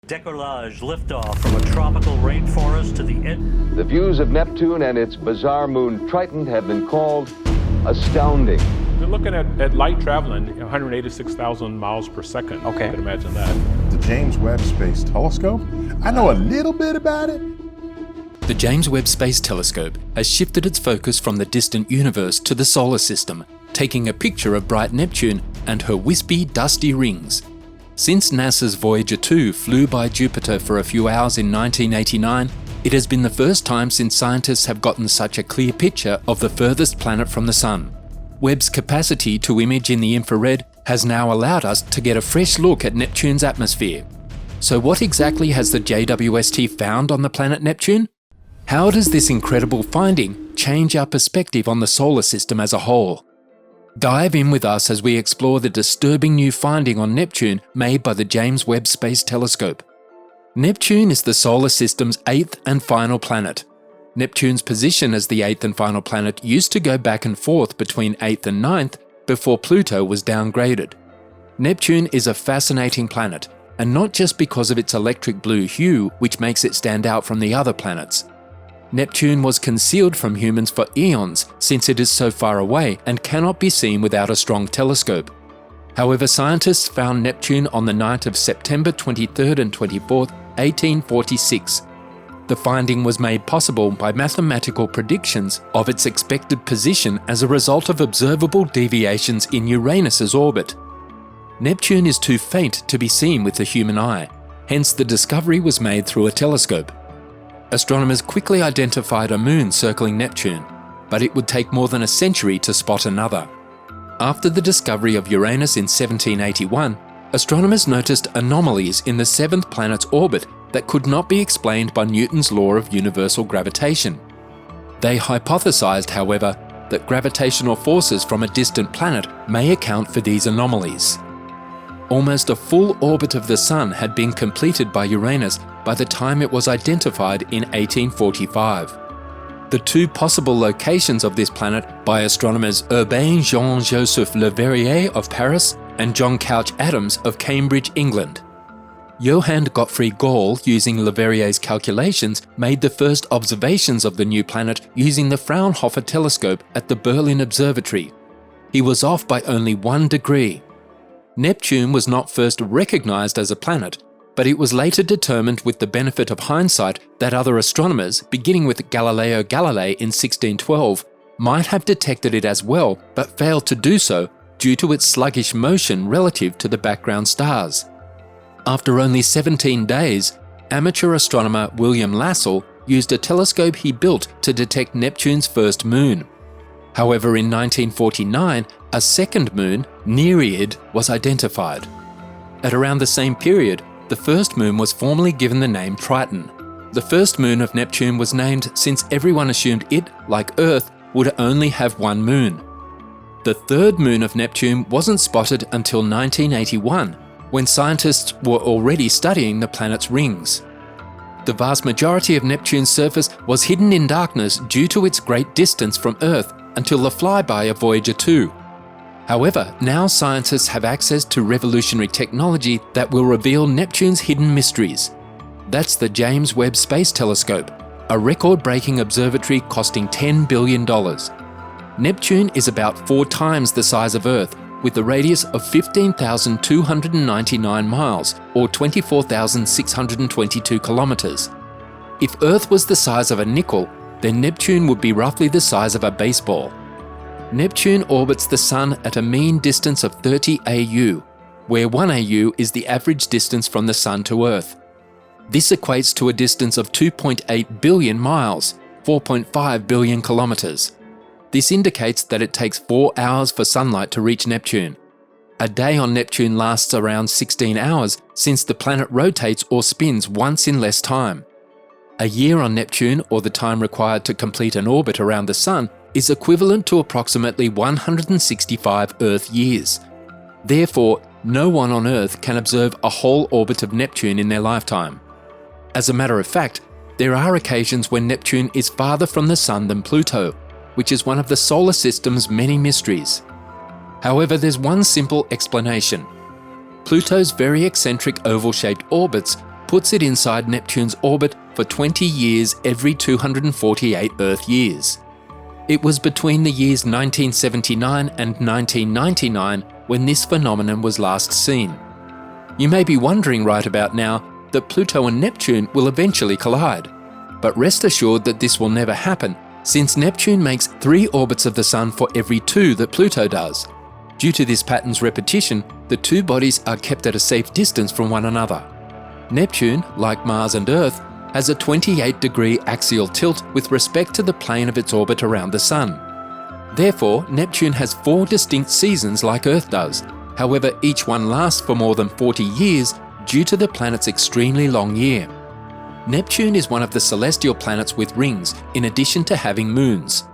Decollage liftoff from a tropical rainforest to the end. The views of Neptune and its bizarre moon Triton have been called astounding. You're looking at light traveling 186,000 miles per second. Okay. You can imagine that. The James Webb Space Telescope? I know a little bit about it. The James Webb Space Telescope has shifted its focus from the distant universe to the solar system, taking a picture of bright Neptune and her wispy, dusty rings. Since NASA's Voyager 2 flew by Jupiter for a few hours in 1989, it has been the first time since scientists have gotten such a clear picture of the furthest planet from the Sun. Webb's capacity to image in the infrared has now allowed us to get a fresh look at Neptune's atmosphere. So what exactly has the JWST found on the planet Neptune? How does this incredible finding change our perspective on the solar system as a whole? Dive in with us as we explore the disturbing new finding on Neptune made by the James Webb Space Telescope. Neptune is the solar system's eighth and final planet. Neptune's position as the eighth and final planet used to go back and forth between 8th and 9th before Pluto was downgraded. Neptune is a fascinating planet, and not just because of its electric blue hue, which makes it stand out from the other planets. Neptune was concealed from humans for eons since it is so far away and cannot be seen without a strong telescope. However, scientists found Neptune on the night of September 23rd and 24th, 1846. The finding was made possible by mathematical predictions of its expected position as a result of observable deviations in Uranus's orbit. Neptune is too faint to be seen with the human eye, hence the discovery was made through a telescope. Astronomers quickly identified a moon circling Neptune, but it would take more than a century to spot another. After the discovery of Uranus in 1781, astronomers noticed anomalies in the seventh planet's orbit that could not be explained by Newton's law of universal gravitation. They hypothesized, however, that gravitational forces from a distant planet may account for these anomalies. Almost a full orbit of the Sun had been completed by Uranus by the time it was identified in 1845. The two possible locations of this planet by astronomers Urbain Jean-Joseph Le Verrier of Paris and John Couch Adams of Cambridge, England. Johann Gottfried Galle, using Le Verrier's calculations, made the first observations of the new planet using the Fraunhofer telescope at the Berlin Observatory. He was off by only 1 degree. Neptune was not first recognized as a planet, but it was later determined with the benefit of hindsight that other astronomers, beginning with Galileo Galilei in 1612, might have detected it as well, but failed to do so due to its sluggish motion relative to the background stars. After only 17 days, amateur astronomer William Lassell used a telescope he built to detect Neptune's first moon. However, in 1949, a second moon, Nereid, was identified. At around the same period, the first moon was formally given the name Triton. The first moon of Neptune was named since everyone assumed it, like Earth, would only have one moon. The third moon of Neptune wasn't spotted until 1981, when scientists were already studying the planet's rings. The vast majority of Neptune's surface was hidden in darkness due to its great distance from Earth until the flyby of Voyager 2. However, now scientists have access to revolutionary technology that will reveal Neptune's hidden mysteries. That's the James Webb Space Telescope, a record-breaking observatory costing $10 billion. Neptune is about 4 times the size of Earth, with a radius of 15,299 miles, or 24,622 kilometers. If Earth was the size of a nickel, then Neptune would be roughly the size of a baseball. Neptune orbits the Sun at a mean distance of 30 AU, where 1 AU is the average distance from the Sun to Earth. This equates to a distance of 2.8 billion miles, 4.5 billion kilometers. This indicates that it takes 4 hours for sunlight to reach Neptune. A day on Neptune lasts around 16 hours since the planet rotates or spins once in less time. A year on Neptune, or the time required to complete an orbit around the Sun, is equivalent to approximately 165 Earth years. Therefore, no one on Earth can observe a whole orbit of Neptune in their lifetime. As a matter of fact, there are occasions when Neptune is farther from the Sun than Pluto, which is one of the solar system's many mysteries. However, there's one simple explanation. Pluto's very eccentric oval-shaped orbits puts it inside Neptune's orbit for 20 years every 248 Earth years. It was between the years 1979 and 1999 when this phenomenon was last seen. You may be wondering right about now that Pluto and Neptune will eventually collide. But rest assured that this will never happen, since Neptune makes 3 orbits of the Sun for every 2 that Pluto does. Due to this pattern's repetition, the 2 bodies are kept at a safe distance from one another. Neptune, like Mars and Earth, has a 28-degree axial tilt with respect to the plane of its orbit around the Sun. Therefore, Neptune has 4 distinct seasons like Earth does. However, each one lasts for more than 40 years due to the planet's extremely long year. Neptune is one of the celestial planets with rings, in addition to having moons.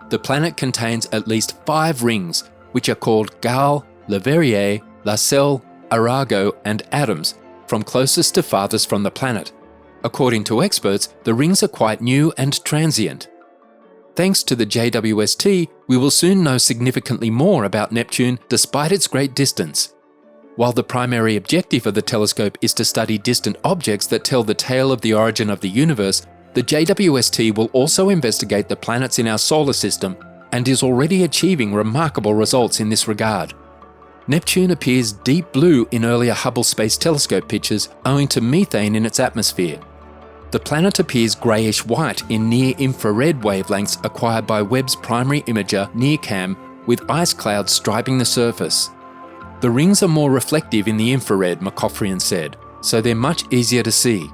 The planet contains at least 5 rings, which are called Gale, Leverrier, Lassell, Arago, and Adams, from closest to farthest from the planet. According to experts, the rings are quite new and transient. Thanks to the JWST, we will soon know significantly more about Neptune despite its great distance. While the primary objective of the telescope is to study distant objects that tell the tale of the origin of the universe, the JWST will also investigate the planets in our solar system and is already achieving remarkable results in this regard. Neptune appears deep blue in earlier Hubble Space Telescope pictures owing to methane in its atmosphere. The planet appears greyish-white in near-infrared wavelengths acquired by Webb's primary imager NIRCam, with ice clouds striping the surface. The rings are more reflective in the infrared, McCaffrey said, so they're much easier to see.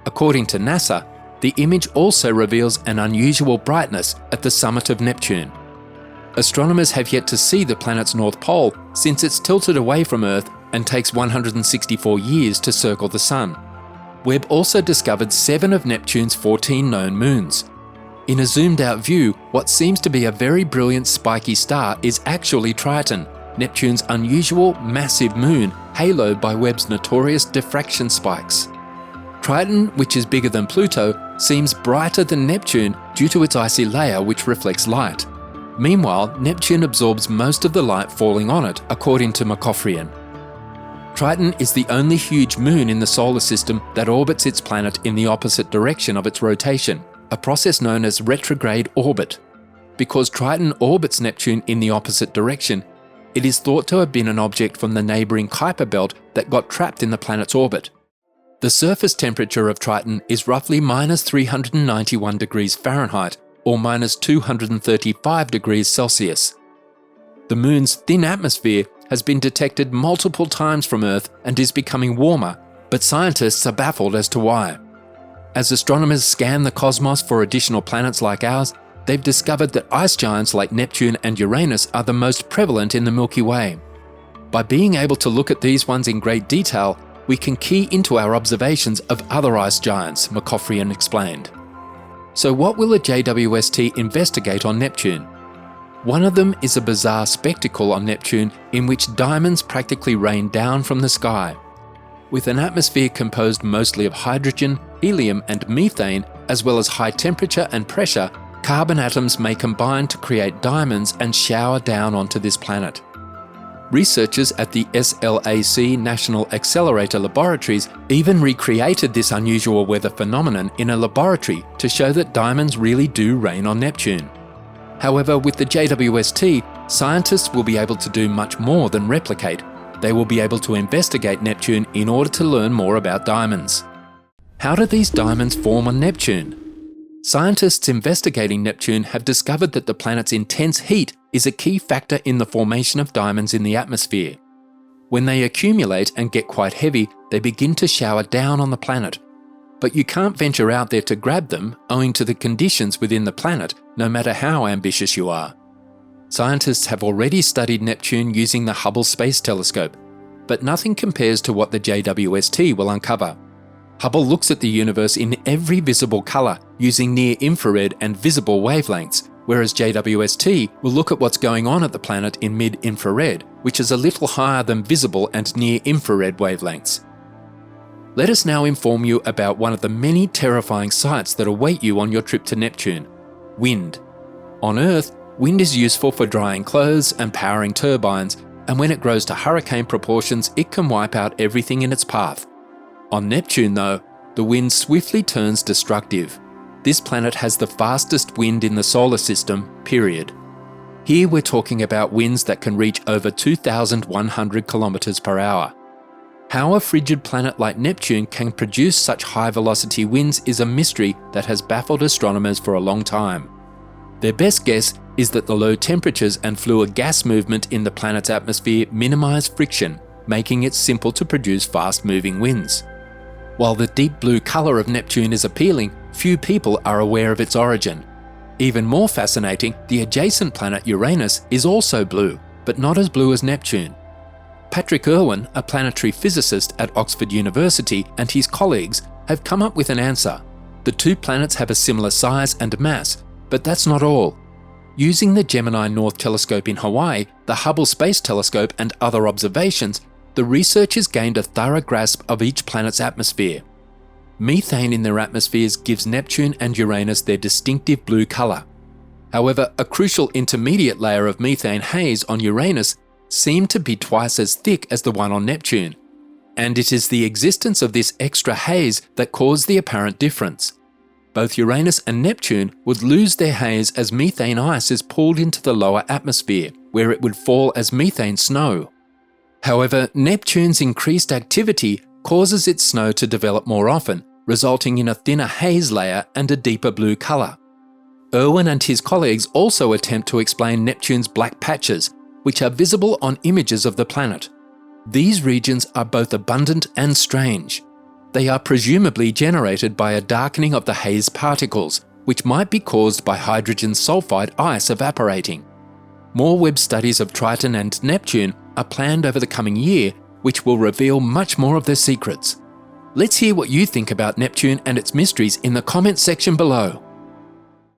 According to NASA, the image also reveals an unusual brightness at the summit of Neptune. Astronomers have yet to see the planet's north pole since it's tilted away from Earth and takes 164 years to circle the Sun. Webb also discovered 7 of Neptune's 14 known moons. In a zoomed-out view, what seems to be a very brilliant spiky star is actually Triton, Neptune's unusual, massive moon haloed by Webb's notorious diffraction spikes. Triton, which is bigger than Pluto, seems brighter than Neptune due to its icy layer which reflects light. Meanwhile, Neptune absorbs most of the light falling on it, according to McCaffrey. Triton is the only huge moon in the solar system that orbits its planet in the opposite direction of its rotation, a process known as retrograde orbit. Because Triton orbits Neptune in the opposite direction, it is thought to have been an object from the neighbouring Kuiper belt that got trapped in the planet's orbit. The surface temperature of Triton is roughly minus 391 degrees Fahrenheit or minus 235 degrees Celsius. The moon's thin atmosphere has been detected multiple times from Earth and is becoming warmer, but scientists are baffled as to why. As astronomers scan the cosmos for additional planets like ours, they've discovered that ice giants like Neptune and Uranus are the most prevalent in the Milky Way. By being able to look at these ones in great detail, we can key into our observations of other ice giants, McCaffrey explained. So what will the JWST investigate on Neptune? One of them is a bizarre spectacle on Neptune in which diamonds practically rain down from the sky. With an atmosphere composed mostly of hydrogen, helium and methane, as well as high temperature and pressure, carbon atoms may combine to create diamonds and shower down onto this planet. Researchers at the SLAC National Accelerator Laboratories even recreated this unusual weather phenomenon in a laboratory to show that diamonds really do rain on Neptune. However, with the JWST, scientists will be able to do much more than replicate. They will be able to investigate Neptune in order to learn more about diamonds. How do these diamonds form on Neptune? Scientists investigating Neptune have discovered that the planet's intense heat is a key factor in the formation of diamonds in the atmosphere. When they accumulate and get quite heavy, they begin to shower down on the planet. But you can't venture out there to grab them owing to the conditions within the planet, no matter how ambitious you are. Scientists have already studied Neptune using the Hubble Space Telescope, but nothing compares to what the JWST will uncover. Hubble looks at the universe in every visible colour using near-infrared and visible wavelengths, whereas JWST will look at what's going on at the planet in mid-infrared, which is a little higher than visible and near-infrared wavelengths. Let us now inform you about one of the many terrifying sights that await you on your trip to Neptune: wind. On Earth, wind is useful for drying clothes and powering turbines, and when it grows to hurricane proportions, it can wipe out everything in its path. On Neptune, though, the wind swiftly turns destructive. This planet has the fastest wind in the solar system, period. Here we're talking about winds that can reach over 2,100 kilometers per hour. How a frigid planet like Neptune can produce such high-velocity winds is a mystery that has baffled astronomers for a long time. Their best guess is that the low temperatures and fluid gas movement in the planet's atmosphere minimize friction, making it simple to produce fast-moving winds. While the deep blue color of Neptune is appealing, few people are aware of its origin. Even more fascinating, the adjacent planet Uranus is also blue, but not as blue as Neptune. Patrick Irwin, a planetary physicist at Oxford University, and his colleagues have come up with an answer. The two planets have a similar size and mass, but that's not all. Using the Gemini North Telescope in Hawaii, the Hubble Space Telescope, and other observations, the researchers gained a thorough grasp of each planet's atmosphere. Methane in their atmospheres gives Neptune and Uranus their distinctive blue color. However, a crucial intermediate layer of methane haze on Uranus seemed to be twice as thick as the one on Neptune. And it is the existence of this extra haze that caused the apparent difference. Both Uranus and Neptune would lose their haze as methane ice is pulled into the lower atmosphere, where it would fall as methane snow. However, Neptune's increased activity causes its snow to develop more often, resulting in a thinner haze layer and a deeper blue color. Irwin and his colleagues also attempt to explain Neptune's black patches, which are visible on images of the planet. These regions are both abundant and strange. They are presumably generated by a darkening of the haze particles, which might be caused by hydrogen sulfide ice evaporating. More Webb studies of Triton and Neptune are planned over the coming year, which will reveal much more of their secrets. Let's hear what you think about Neptune and its mysteries in the comments section below.